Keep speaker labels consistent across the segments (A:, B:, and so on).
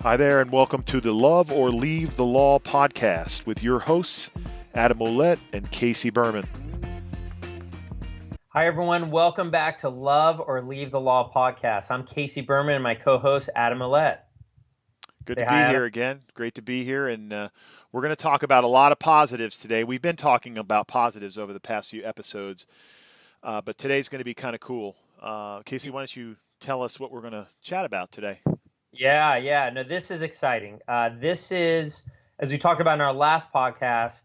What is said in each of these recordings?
A: Hi there, and welcome to the Love or Leave the Law podcast with your hosts, Adam Ouellette and Casey Berman.
B: Hi, everyone. Welcome back to Love or Leave the Law podcast. I'm Casey Berman and my co-host, Adam Ouellette.
A: Good
B: Say
A: to
B: hi,
A: be
B: Adam.
A: here again. Great to be here, and we're going to talk about a lot of positives today. We've been talking about positives over the past few episodes, but today's going to be kind of cool. Casey, why don't you tell us what we're going to chat about today?
B: Yeah. No, this is exciting. This is, as we talked about in our last podcast,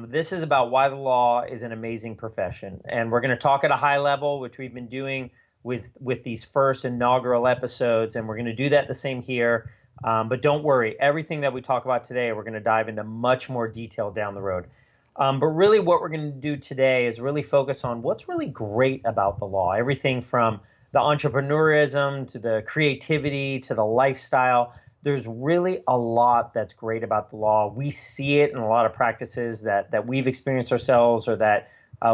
B: this is about why the law is an amazing profession. And we're going to talk at a high level, which we've been doing with these first inaugural episodes. And we're going to do that the same here. But don't worry, everything that we talk about today, we're going to dive into much more detail down the road. But really what we're going to do today is really focus on what's really great about the law. Everything from the entrepreneurism to the creativity to the lifestyle. There's really a lot that's great about the law. We see it in a lot of practices that we've experienced ourselves or that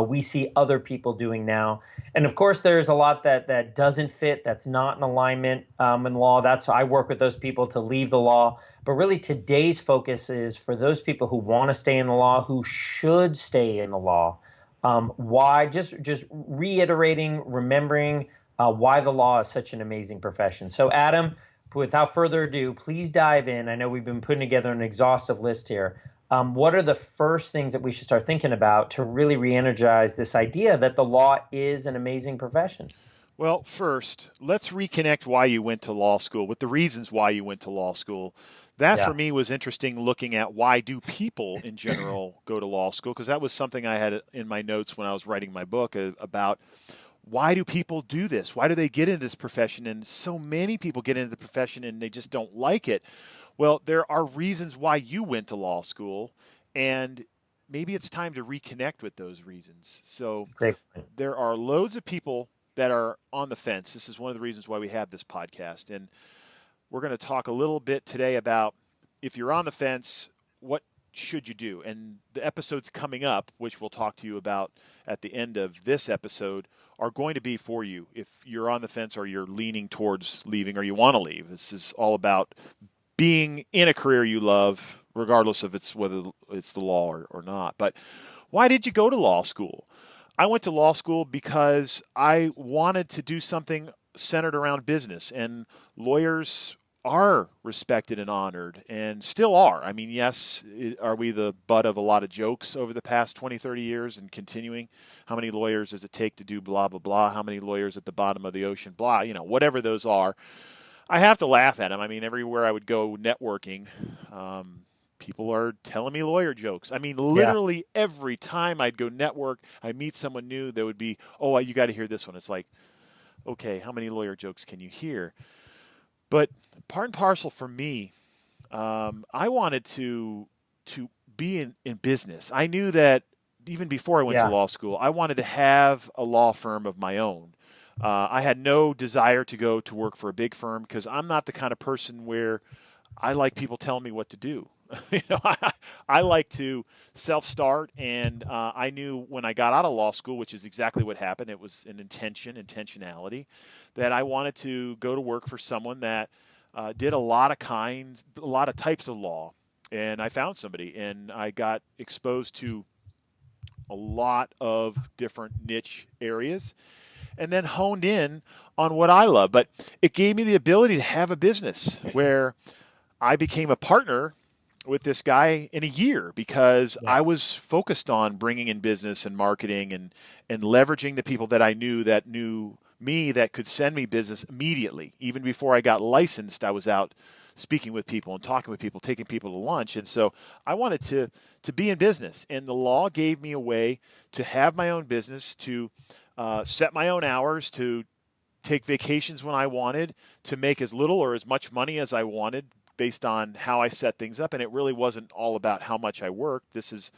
B: we see other people doing now. And of course, there's a lot that doesn't fit, that's not in alignment in the law. That's I work with those people to leave the law. But really today's focus is for those people who want to stay in the law, who should stay in the law. Why? Just reiterating, remembering why the law is such an amazing profession. So Adam, without further ado, please dive in. I know we've been putting together an exhaustive list here. What are the first things that we should start thinking about to really re-energize this idea that the law is an amazing profession?
A: Well, first, let's reconnect why you went to law school with the reasons why you went to law school. That for
B: Yeah.
A: me was interesting looking at why do people in general go to law school, because that was something I had in my notes when I was writing my book about why do people do this? Why do they get into this profession? And so many people get into the profession and they just don't like it. Well, there are reasons why you went to law school, and maybe it's time to reconnect with those reasons. So
B: Great point.
A: there are loads of people that are on the fence. This is one of the reasons why we have this podcast. And we're going to talk a little bit today about if you're on the fence, what should you do? And the episodes coming up, which we'll talk to you about at the end of this episode, are going to be for you if you're on the fence or you're leaning towards leaving or you want to leave. This is all about being in a career you love, regardless of whether it's the law or not. But why did you go to law school? I went to law school because I wanted to do something centered around business, and lawyers are respected and honored and still are. I mean, yes, are we the butt of a lot of jokes over the past 20, 30 years and continuing? How many lawyers does it take to do blah, blah, blah? How many lawyers at the bottom of the ocean? Blah, whatever those are. I have to laugh at them. I mean, everywhere I would go networking, people are telling me lawyer jokes. I mean,
B: Yeah.
A: literally every time I'd go network, I meet someone new, there would be, oh, you got to hear this one. It's like, okay, how many lawyer jokes can you hear? But part and parcel for me, I wanted to be in business. I knew that even before I went to
B: Yeah.
A: law school, I wanted to have a law firm of my own. I had no desire to go to work for a big firm because I'm not the kind of person where I like people telling me what to do. I like to self-start, and I knew when I got out of law school, which is exactly what happened. It was an intentionality, that I wanted to go to work for someone that did a lot of types of law, and I found somebody, and I got exposed to a lot of different niche areas, and then honed in on what I love. But it gave me the ability to have a business where I became a partner with this guy in a year because
B: Yeah.
A: I was focused on bringing in business and marketing and leveraging the people that I knew me that could send me business immediately. Even before I got licensed, I was out speaking with people and talking with people, taking people to lunch. And so I wanted to be in business. And the law gave me a way to have my own business, to set my own hours, to take vacations when I wanted, to make as little or as much money as I wanted based on how I set things up. And it really wasn't all about how much I worked. This is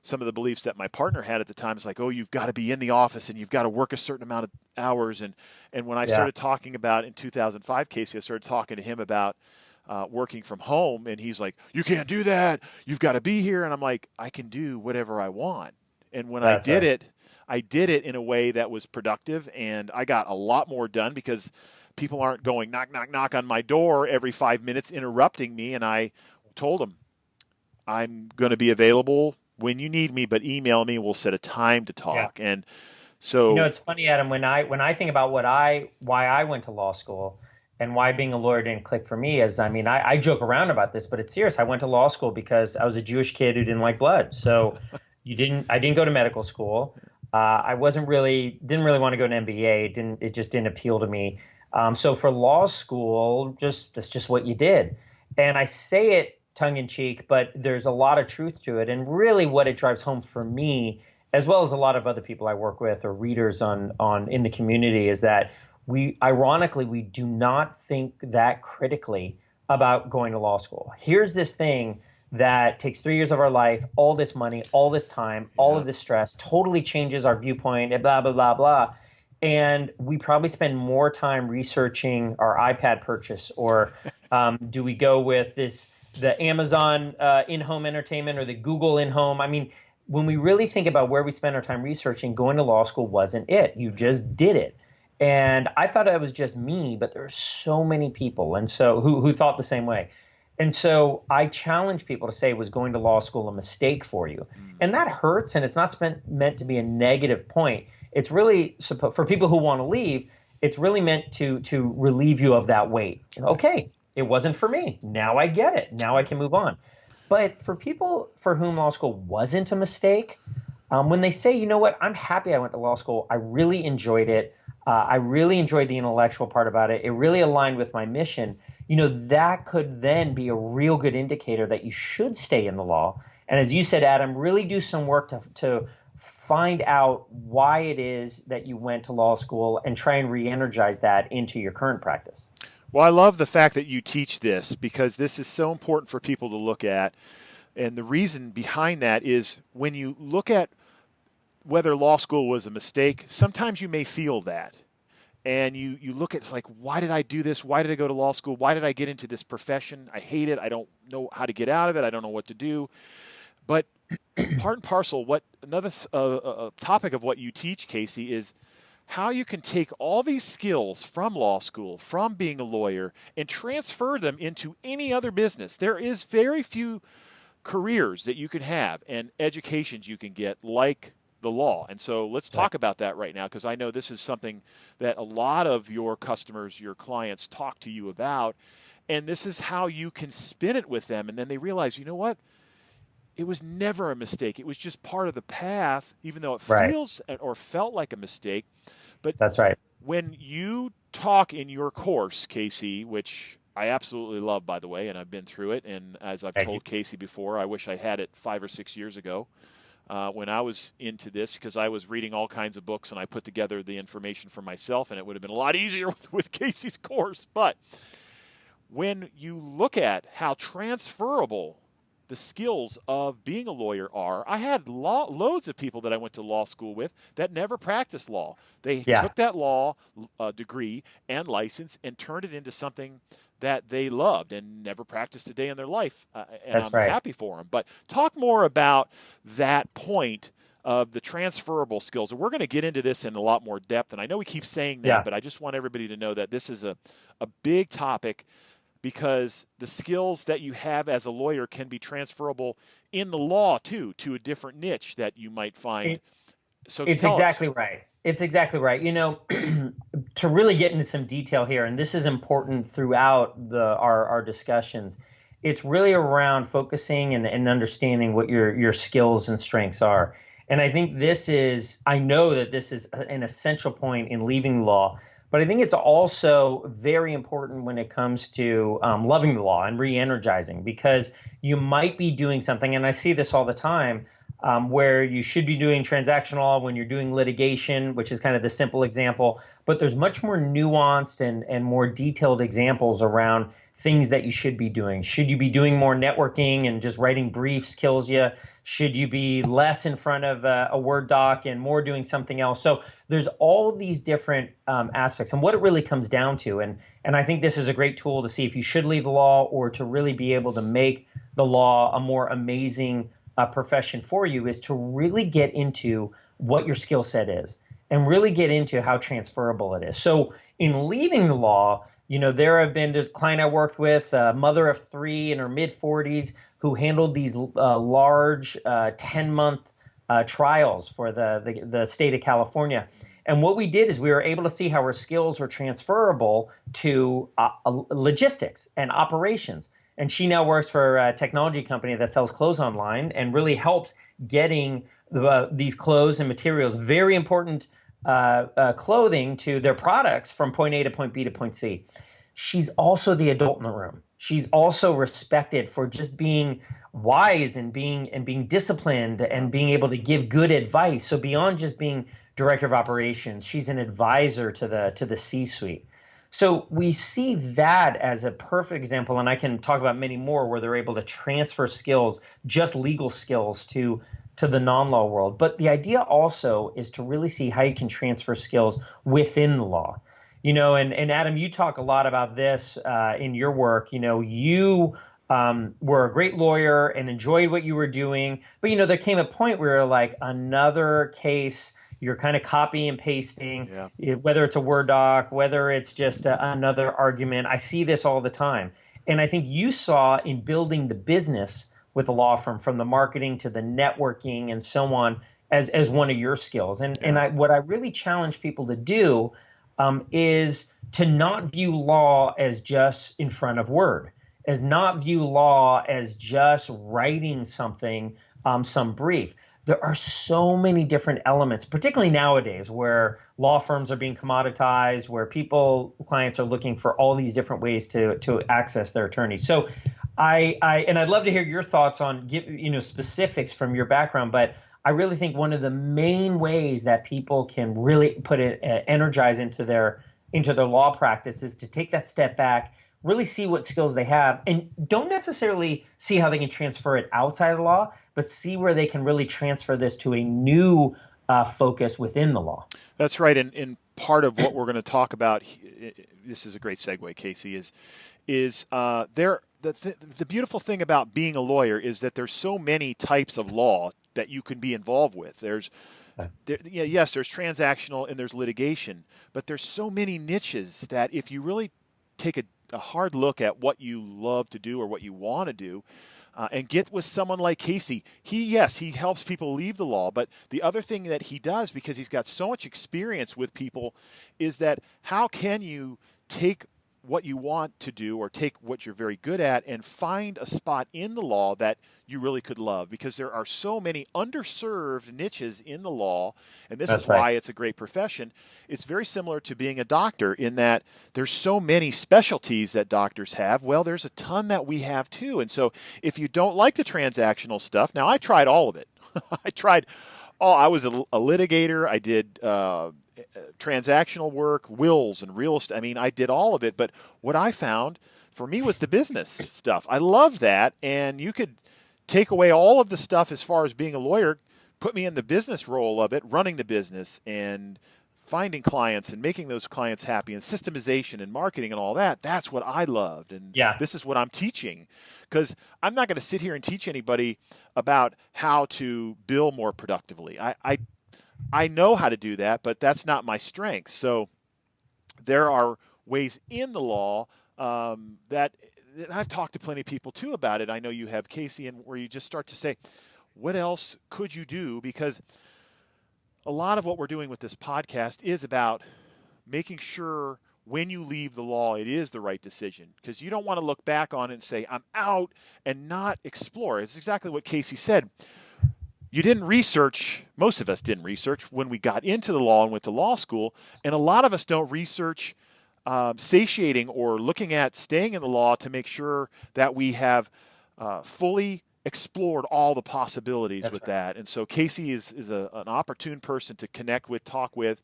A: some of the beliefs that my partner had at the time. Is like, oh, you've got to be in the office and you've got to work a certain amount of hours. And when I
B: Yeah.
A: started talking about in 2005, Casey, I started talking to him about working from home, and he's like, you can't do that. You've got to be here. And I'm like, I can do whatever I want. And when I
B: That's
A: did
B: right.
A: it, I did it in a way that was productive, and I got a lot more done because people aren't going knock, knock, knock on my door every 5 minutes, interrupting me. And I told them, I'm going to be available when you need me, but email me. We'll set a time to
B: Yeah.
A: talk. And so,
B: It's funny, Adam, when I think about why I went to law school and why being a lawyer didn't click for me is, I joke around about this, but it's serious. I went to law school because I was a Jewish kid who didn't like blood. So I didn't go to medical school. I didn't really want to go to an MBA. It just didn't appeal to me. So for law school, that's just what you did. And I say it tongue in cheek, but there's a lot of truth to it. And really what it drives home for me, as well as a lot of other people I work with or readers on in the community, is that we do not think that critically about going to law school. Here's this thing that takes 3 years of our life, all this money, all this time, all of this stress, totally changes our viewpoint, and blah, blah, blah, blah. And we probably spend more time researching our iPad purchase, or do we go with the Amazon in-home entertainment or the Google in-home? When we really think about where we spend our time researching, going to law school wasn't it. You just did it. And I thought it was just me, but there are so many people and so who thought the same way. And so I challenge people to say, was going to law school a mistake for you? And that hurts, and it's not meant to be a negative point. It's really, for people who want to leave, it's really meant to relieve you of that weight. Okay, it wasn't for me. Now I get it. Now I can move on. But for people for whom law school wasn't a mistake, when they say, you know what, I'm happy I went to law school. I really enjoyed it. I really enjoyed the intellectual part about it. It really aligned with my mission. That could then be a real good indicator that you should stay in the law. And as you said, Adam, really do some work to find out why it is that you went to law school and try and re-energize that into your current practice.
A: Well, I love the fact that you teach this, because this is so important for people to look at. And the reason behind that is, when you look at whether law school was a mistake, sometimes you may feel that. And you look at, it's like, why did I do this? Why did I go to law school? Why did I get into this profession? I hate it. I don't know how to get out of it. I don't know what to do. But part and parcel, what another topic of what you teach, Casey, is how you can take all these skills from law school, from being a lawyer, and transfer them into any other business. There is very few careers that you can have and educations you can get like the law. And so let's talk about that right now, because I know this is something that a lot of your customers, your clients, talk to you about. And this is how you can spin it with them. And then they realize, you know what? It was never a mistake. It was just part of the path, even though it feels or felt like a mistake. But
B: that's right.
A: When you talk in your course, Casey, which I absolutely love, by the way, and I've been through it. And as I've told Casey before, I wish I had it 5 or 6 years ago when I was into this, because I was reading all kinds of books and I put together the information for myself, and it would have been a lot easier with Casey's course. But when you look at how transferable the skills of being a lawyer are, I had loads of people that I went to law school with that never practiced law. They took that law degree and license and turned it into something that they loved and never practiced a day in their life. And I'm happy for them. But talk more about that point of the transferable skills. And we're going to get into this in a lot more depth. And I know we keep saying that, but I just want everybody to know that this is a big topic, because the skills that you have as a lawyer can be transferable in the law too, to a different niche that you might find. So
B: it's exactly right. It's exactly right. To really get into some detail here, and this is important throughout our discussions, it's really around focusing and understanding what your skills and strengths are. And I think I know that this is an essential point in leaving the law, but I think it's also very important when it comes to loving the law and re-energizing, because you might be doing something, and I see this all the time, where you should be doing transactional law when you're doing litigation, which is kind of the simple example. But there's much more nuanced and more detailed examples around things that you should be doing. Should you be doing more networking and just writing briefs kills you? Should you be less in front of a Word doc and more doing something else? So there's all these different aspects, and what it really comes down to. And I think this is a great tool to see if you should leave the law, or to really be able to make the law a more amazing profession for you, is to really get into what your skill set is. and really get into how transferable it is. So in leaving the law, there have been this client I worked with, a mother of 3 in her mid 40s, who handled these large 10-month trials for the state of California. And what we did is we were able to see how her skills were transferable to logistics and operations. And she now works for a technology company that sells clothes online and really helps getting these clothes and materials, very important clothing, to their products from point A to point B to point C. She's also the adult in the room. She's also respected for just being wise and being disciplined and being able to give good advice. So beyond just being director of operations, she's an advisor to the C-suite. So we see that as a perfect example, and I can talk about many more where they're able to transfer skills, just legal skills, to the non-law world. But the idea also is to really see how you can transfer skills within the law. And Adam, you talk a lot about this in your work. You were a great lawyer and enjoyed what you were doing, but there came a point where you're like, another case, you're kind of copy and pasting, whether it's a Word doc, whether it's just another argument. I see this all the time. And I think you saw in building the business with the law firm, from the marketing to the networking and so on, as one of your skills. And what I really challenge people to do is to not view law as just in front of Word, as not view law as just writing something, some brief. There are so many different elements, particularly nowadays, where law firms are being commoditized, where clients are looking for all these different ways to access their attorneys. So I'd love to hear your thoughts on specifics from your background, but I really think one of the main ways that people can really energize into their law practice is to take that step back, really see what skills they have, and don't necessarily see how they can transfer it outside of the law, but see where they can really transfer this to a new focus within the law.
A: That's right. And part of what we're going to talk about, this is a great segue, Casey, is the beautiful thing about being a lawyer is that there's so many types of law that you can be involved with. There's transactional and there's litigation, but there's so many niches that if you really take a hard look at what you love to do or what you want to do, and get with someone like Casey, he helps people leave the law, but the other thing that he does, because he's got so much experience with people, is that how can you take what you want to do or take what you're very good at and find a spot in the law that you really could love, because there are so many underserved niches in the law, and this is why it's a great profession. It's very similar to being a doctor in that there's so many specialties that doctors have. Well, there's a ton that we have too. And so if you don't like the transactional stuff, now I tried all of it. I was a litigator. I did transactional work, wills and real estate. I mean, I did all of it. But what I found for me was the business stuff. I love that. And you could take away all of the stuff as far as being a lawyer, put me in the business role of it, running the business and finding clients and making those clients happy and systemization and marketing and all that. That's what I loved. And this is what I'm teaching, because I'm not going to sit here and teach anybody about how to bill more productively. I know how to do that, but that's not my strength. So there are ways in the law that I've talked to plenty of people too about it. I know you have, Casey, and where you just start to say, what else could you do? Because a lot of what we're doing with this podcast is about making sure when you leave the law, it is the right decision, because you don't want to look back on it and say, I'm out, and not explore. It's exactly what Casey said. You didn't research, most of us didn't research when we got into the law and went to law school, and a lot of us don't research satiating or looking at staying in the law to make sure that we have fully explored all the possibilities with that. And so Casey is an opportune person to connect with, talk with,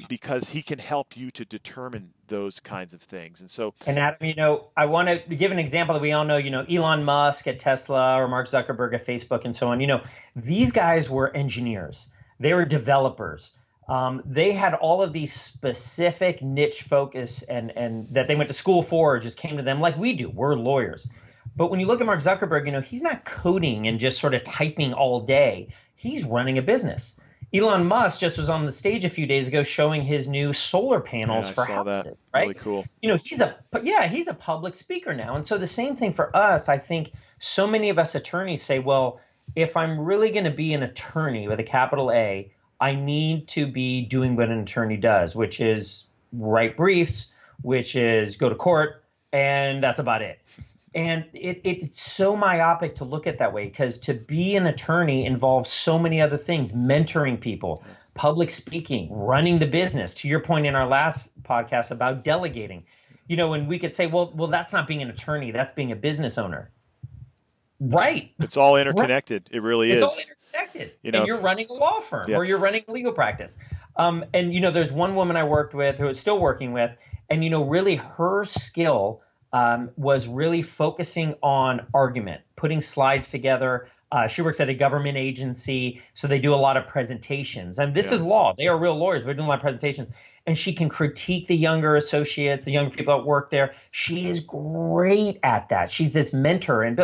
A: because he can help you to determine those kinds of things. And
B: Adam, I want to give an example that we all know, Elon Musk at Tesla or Mark Zuckerberg at Facebook and so on. These guys were engineers. They were developers. They had all of these specific niche focus and that they went to school for or just came to them like we do. We're lawyers. But when you look at Mark Zuckerberg, he's not coding and just sort of typing all day. He's running a business. Elon Musk just was on the stage a few days ago showing his new solar panels
A: Yeah, I
B: for
A: saw that.
B: houses, right?
A: Really cool.
B: He's a public speaker now. And so the same thing for us. I think so many of us attorneys say, well, if I'm really going to be an attorney with a capital A, I need to be doing what an attorney does, which is write briefs, which is go to court, and that's about it. And it's so myopic to look at that way, because to be an attorney involves so many other things: mentoring people, public speaking, running the business. To your point in our last podcast about delegating, and we could say, well, that's not being an attorney, that's being a business owner. Right.
A: It's all
B: Right.
A: interconnected. It really
B: It's
A: is.
B: all interconnected.
A: You know,
B: and you're running a law firm
A: yeah.
B: or you're running a legal practice. There's one woman I worked with who is still working with, and really her skill was really focusing on argument, putting slides together. She works at a government agency, so they do a lot of presentations. And this is law. They are real lawyers, but doing a lot of presentations. And she can critique the younger associates, the younger people that work there. She is great at that. She's this mentor.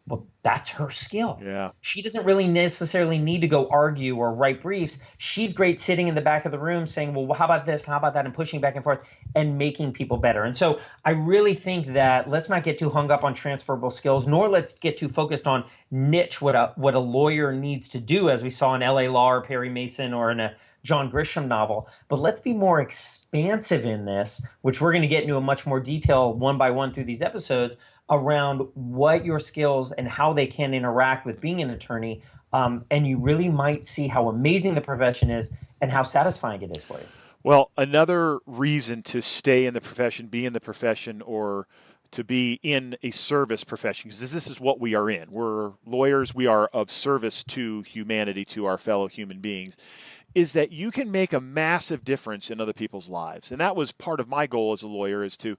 B: Well, that's her skill.
A: Yeah.
B: She doesn't really necessarily need to go argue or write briefs. She's great sitting in the back of the room saying, well, how about this? How about that? And pushing back and forth and making people better. And so I really think that let's not get too hung up on transferable skills, nor let's get too focused on niche, what a lawyer needs to do, as we saw in L.A. Law or Perry Mason or in a John Grisham novel. But let's be more expansive in this, which we're going to get into a much more detail one by one through these episodes, around what your skills and how they can interact with being an attorney. And you really might see how amazing the profession is and how satisfying it is for you.
A: Well, another reason to stay in the profession, be in the profession, or to be in a service profession, because this is what we are in. We're lawyers. We are of service to humanity, to our fellow human beings, is that you can make a massive difference in other people's lives. And that was part of my goal as a lawyer, is to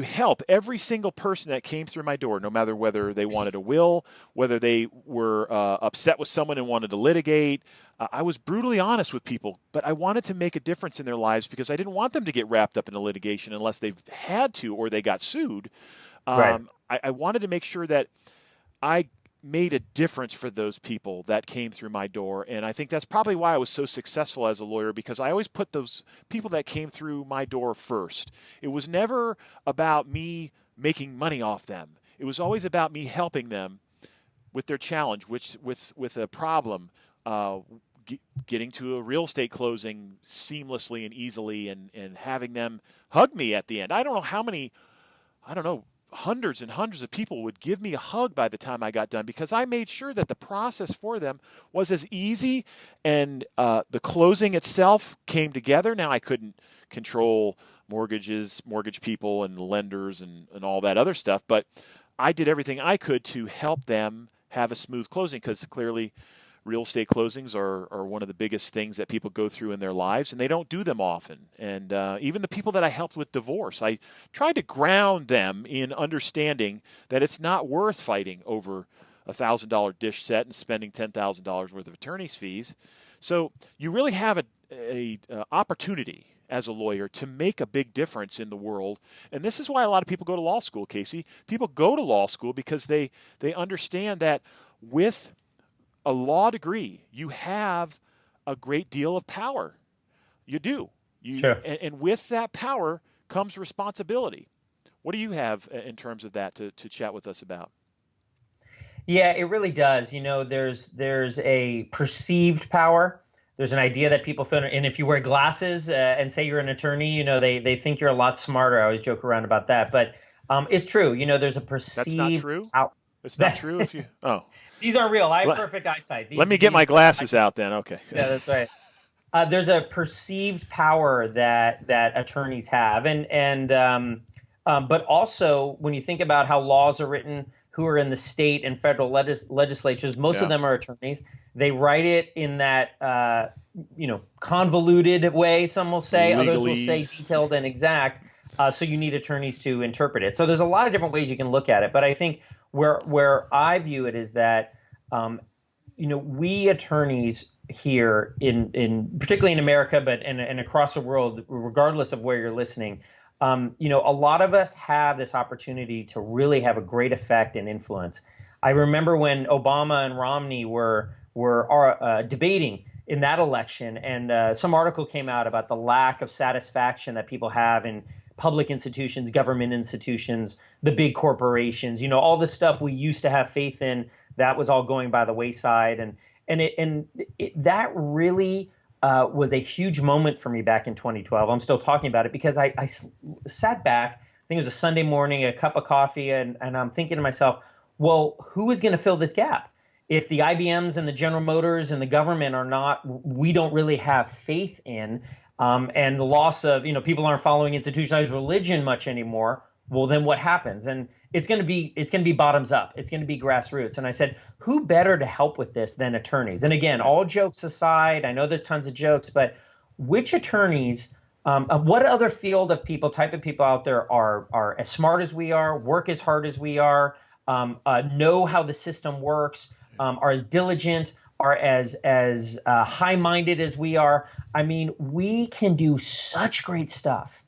A: help every single person that came through my door, no matter whether they wanted a will, whether they were upset with someone and wanted to litigate. I was brutally honest with people, but I wanted to make a difference in their lives because I didn't want them to get wrapped up in a litigation unless they had to or they got sued. I wanted to make sure that I made a difference for those people that came through my door. And I think that's probably why I was so successful as a lawyer, because I always put those people that came through my door first. It was never about me making money off them. It was always about me helping them with their challenge, with a problem, getting to a real estate closing seamlessly and easily, and having them hug me at the end. I don't know, hundreds and hundreds of people would give me a hug by the time I got done, because I made sure that the process for them was as easy, and the closing itself came together. Now, I couldn't control mortgage people and lenders and all that other stuff, but I did everything I could to help them have a smooth closing, because clearly real estate closings are one of the biggest things that people go through in their lives, and they don't do them often. And even the people that I helped with divorce, I tried to ground them in understanding that it's not worth fighting over a $1,000 dish set and spending $10,000 worth of attorney's fees. So you really have a opportunity as a lawyer to make a big difference in the world. And this is why a lot of people go to law school, Casey. People go to law school because they understand that with a law degree, you have a great deal of power. You do.
B: Sure.
A: And with that power comes responsibility. What do you have in terms of that to chat with us about?
B: Yeah, it really does. There's a perceived power. There's an idea that people feel, and if you wear glasses and say you're an attorney, they think you're a lot smarter. I always joke around about that, but it's true. There's a perceived.
A: That's not true. It's not true if you. Oh.
B: These aren't real. I have perfect eyeside.
A: Let me get my glasses out then. Okay.
B: Yeah, that's right. There's a perceived power that attorneys have, but also when you think about how laws are written, who are in the state and federal legislatures, most of them are attorneys. They write it in that convoluted way. Some will say,
A: Legalese.
B: Others will say detailed and exact. So you need attorneys to interpret it. So there's a lot of different ways you can look at it. But I think where I view it is that, we attorneys here in particularly in America, but and across the world, regardless of where you're listening, a lot of us have this opportunity to really have a great effect and influence. I remember when Obama and Romney were debating, in that election, and some article came out about the lack of satisfaction that people have in public institutions, government institutions, the big corporations, all the stuff we used to have faith in, that was all going by the wayside. That really was a huge moment for me back in 2012. I'm still talking about it because I sat back, I think it was a Sunday morning, a cup of coffee, and I'm thinking to myself, well, who is going to fill this gap? If the IBMs and the General Motors and the government are not, we don't really have faith in, and the loss of, people aren't following institutionalized religion much anymore. Well, then what happens? And it's going to be bottoms up. It's going to be grassroots. And I said, who better to help with this than attorneys? And again, all jokes aside, I know there's tons of jokes, but which attorneys, what other field of people, type of people out there are as smart as we are, work as hard as we are, know how the system works, are as diligent, are as high-minded as we are. I mean, we can do such great stuff.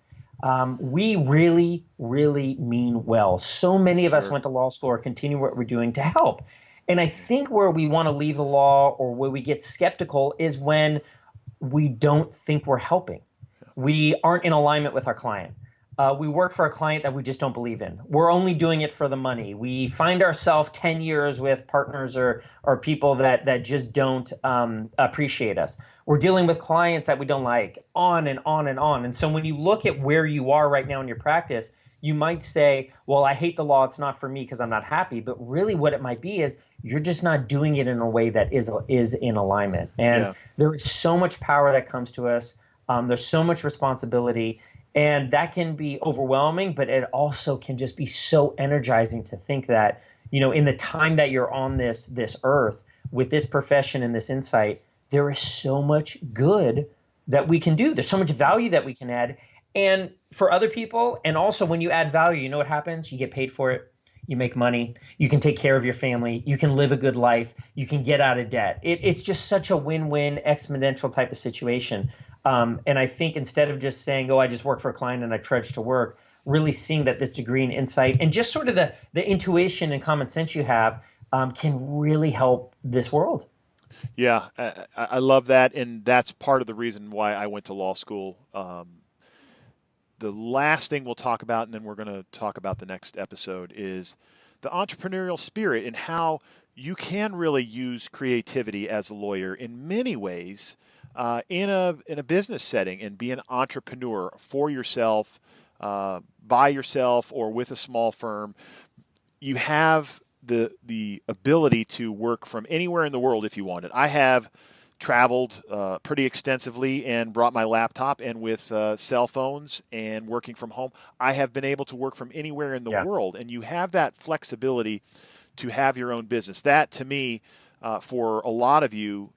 B: We really, really mean well. So many of us went to law school or continue what we're doing to help. And I think where we want to leave the law or where we get skeptical is when we don't think we're helping. We aren't in alignment with our client. We work for a client that we just don't believe in. We're only doing it for the money. We find ourselves 10 years with partners or people that just don't appreciate us. We're dealing with clients that we don't like, on and on and on. And so when you look at where you are right now in your practice, you might say, well, I hate the law. It's not for me because I'm not happy. But really what it might be is you're just not doing it in a way that is in alignment. And there is so much power that comes to us. There's so much responsibility. And that can be overwhelming, but it also can just be so energizing to think that, in the time that you're on this earth with this profession and this insight, there is so much good that we can do. There's so much value that we can add. And for other people, and also when you add value, you know what happens? You get paid for it. You make money. You can take care of your family. You can live a good life. You can get out of debt. It's just such a win-win exponential type of situation. And I think instead of just saying, oh, I just work for a client and I trudge to work, really seeing that this degree and insight and just sort of the intuition and common sense you have can really help this world.
A: Yeah, I love that. And that's part of the reason why I went to law school. The last thing we'll talk about, and then we're going to talk about the next episode, is the entrepreneurial spirit and how you can really use creativity as a lawyer in many ways in a business setting and be an entrepreneur for yourself, by yourself, or with a small firm. You have the ability to work from anywhere in the world if you wanted. I have traveled pretty extensively and brought my laptop, and with cell phones and working from home, I have been able to work from anywhere in the world. And you have that flexibility to have your own business. That, to me, for a lot of you,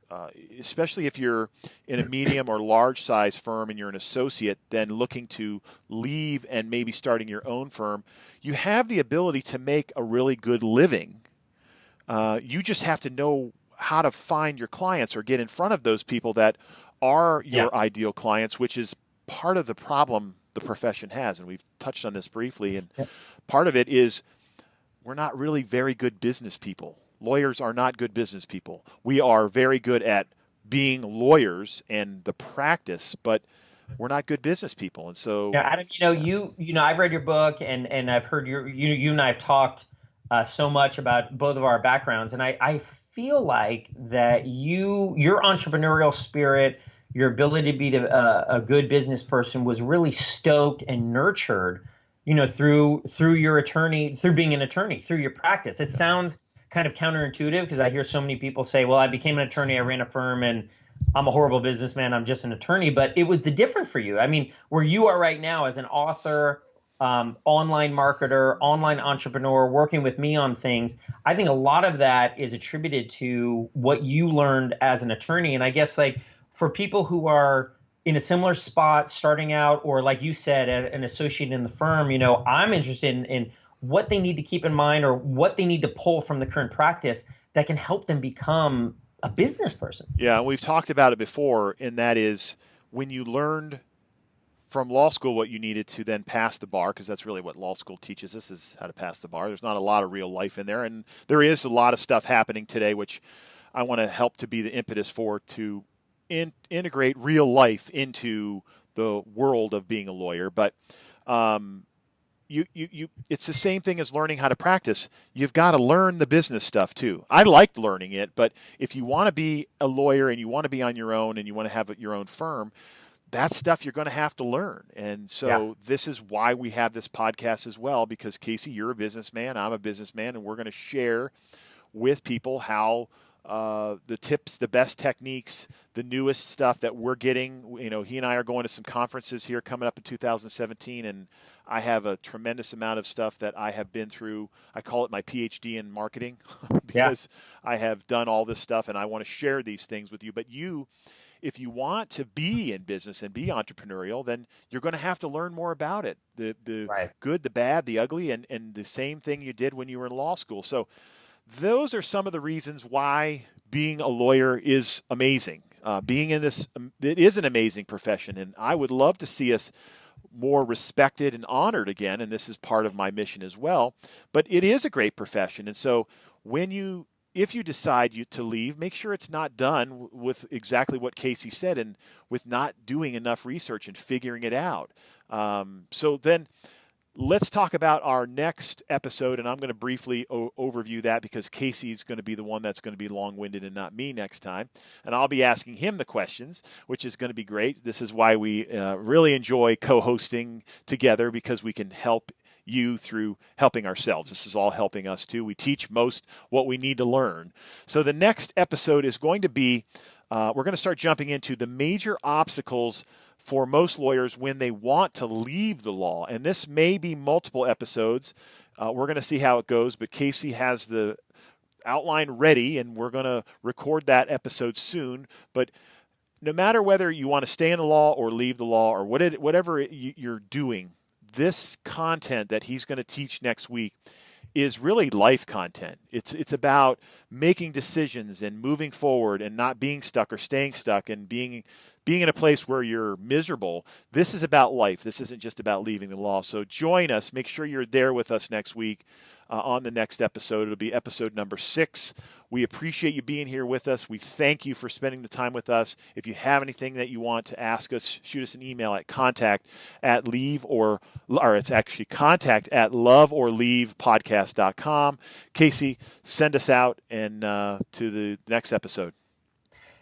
A: especially if you're in a medium or large size firm and you're an associate, then looking to leave and maybe starting your own firm, you have the ability to make a really good living. You just have to know how to find your clients or get in front of those people that are your ideal clients, which is part of the problem the profession has. And we've touched on this briefly. And part of it is we're not really very good business people. Lawyers are not good business people. We are very good at being lawyers and the practice, but we're not good business people. And so,
B: Adam, I've read your book and I've heard you and I have talked so much about both of our backgrounds, and I feel like that your entrepreneurial spirit, your ability to be a good business person was really stoked and nurtured, through your attorney, through being an attorney, through your practice. It sounds kind of counterintuitive because I hear so many people say, well, I became an attorney, I ran a firm, and I'm a horrible businessman, I'm just an attorney. But it was the different for you. I mean, where you are right now as an author, online marketer, online entrepreneur, working with me on things, I think a lot of that is attributed to what you learned as an attorney. And I guess like for people who are in a similar spot starting out, or like you said, an associate in the firm, I'm interested in what they need to keep in mind or what they need to pull from the current practice that can help them become a business person.
A: Yeah, we've talked about it before, and that is when you learned from law school what you needed to then pass the bar, because that's really what law school teaches us, is how to pass the bar. There's not a lot of real life in there, and there is a lot of stuff happening today which I want to help to be the impetus for, to integrate real life into the world of being a lawyer. But it's the same thing as learning how to practice. You've got to learn the business stuff too. I liked learning it, but if you want to be a lawyer and you want to be on your own and you want to have your own firm, that's stuff you're going to have to learn. And so this is why we have this podcast as well, because Casey, you're a businessman, I'm a businessman, and we're going to share with people how the tips, the best techniques, the newest stuff that we're getting. You know, he and I are going to some conferences here coming up in 2017, and I have a tremendous amount of stuff that I have been through. I call it my PhD in marketing because I have done all this stuff, and I want to share these things with you. But you, if you want to be in business and be entrepreneurial, then you're going to have to learn more about it. The good, the bad, the ugly, and the same thing you did when you were in law school. So those are some of the reasons why being a lawyer is amazing. Being in this, it is an amazing profession, and I would love to see us more respected and honored again, and this is part of my mission as well. But it is a great profession, and so if you decide to leave, make sure it's not done with exactly what Casey said and with not doing enough research and figuring it out. So then let's talk about our next episode, and I'm going to briefly overview that because Casey's going to be the one that's going to be long-winded and not me next time. And I'll be asking him the questions, which is going to be great. This is why we really enjoy co-hosting together, because we can help you through helping ourselves. This is all helping us too. We teach most what we need to learn. So the next episode is going to be, we're going to start jumping into the major obstacles for most lawyers when they want to leave the law. And this may be multiple episodes. We're going to see how it goes, but Casey has the outline ready, and we're going to record that episode soon. But no matter whether you want to stay in the law or leave the law or whatever you're doing, this content that he's going to teach next week is really life content. It's about making decisions and moving forward and not being stuck or staying stuck and being in a place where you're miserable. This is about life. This isn't just about leaving the law. So join us. Make sure you're there with us next week on the next episode. It'll be episode number 6. We appreciate you being here with us. We thank you for spending the time with us. If you have anything that you want to ask us, shoot us an email at contact@loveorleavepodcast.com. Casey, send us out and to the next episode.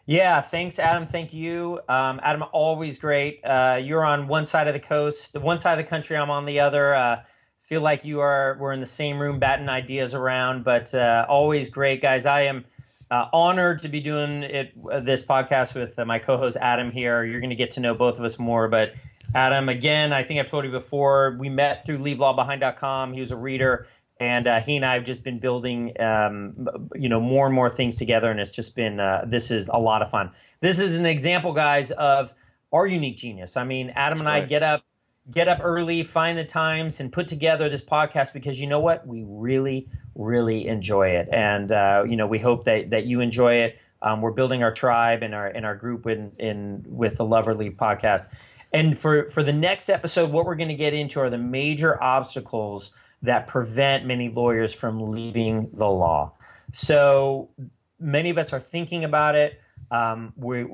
B: Yeah, thanks, Adam. Thank you. Adam, always great. You're on one side of the coast, one side of the country, I'm on the other. Feel like we're in the same room batting ideas around, but always great, guys. I am honored to be doing this podcast with my co-host Adam here. You're going to get to know both of us more, but Adam, again, I think I've told you before, we met through leavelawbehind.com. He was a reader, and he and I have just been building, more and more things together, and it's just been, this is a lot of fun. This is an example, guys, of our unique genius. I mean, Adam and I get up early, find the times, and put together this podcast because you know what? We really, really enjoy it. And, we hope that you enjoy it. We're building our tribe and our group with the Love or Leave podcast. And for the next episode, what we're going to get into are the major obstacles that prevent many lawyers from leaving the law. So many of us are thinking about it. We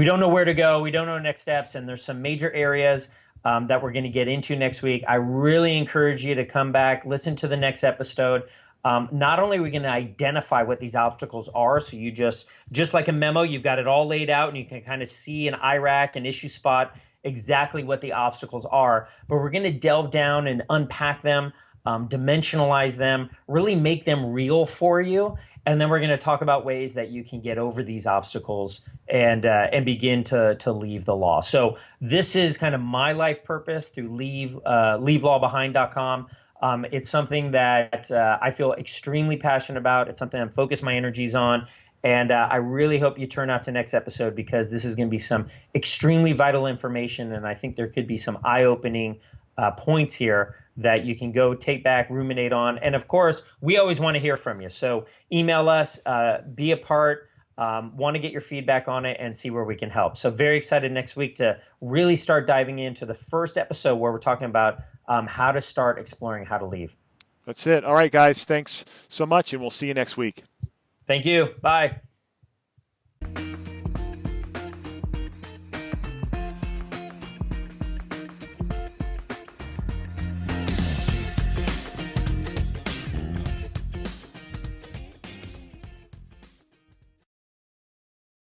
B: don't know where to go. We don't know next steps. And there's some major areas that we're going to get into next week. I really encourage you to come back, listen to the next episode. Not only are we going to identify what these obstacles are, so you just like a memo, you've got it all laid out and you can kind of see an IRAC, an issue spot, exactly what the obstacles are, but we're going to delve down and unpack them, dimensionalize them, really make them real for you. And then we're going to talk about ways that you can get over these obstacles and begin to leave the law. So this is kind of my life purpose through leavelawbehind.com. It's something that I feel extremely passionate about. It's something I'm focused my energies on. And I really hope you turn out to next episode because this is going to be some extremely vital information. And I think there could be some eye-opening points here that you can go take back, ruminate on. And of course, we always want to hear from you. So email us, be a part, want to get your feedback on it and see where we can help. So very excited next week to really start diving into the first episode where we're talking about how to start exploring how to leave.
A: That's it. All right, guys. Thanks so much, and we'll see you next week.
B: Thank you. Bye.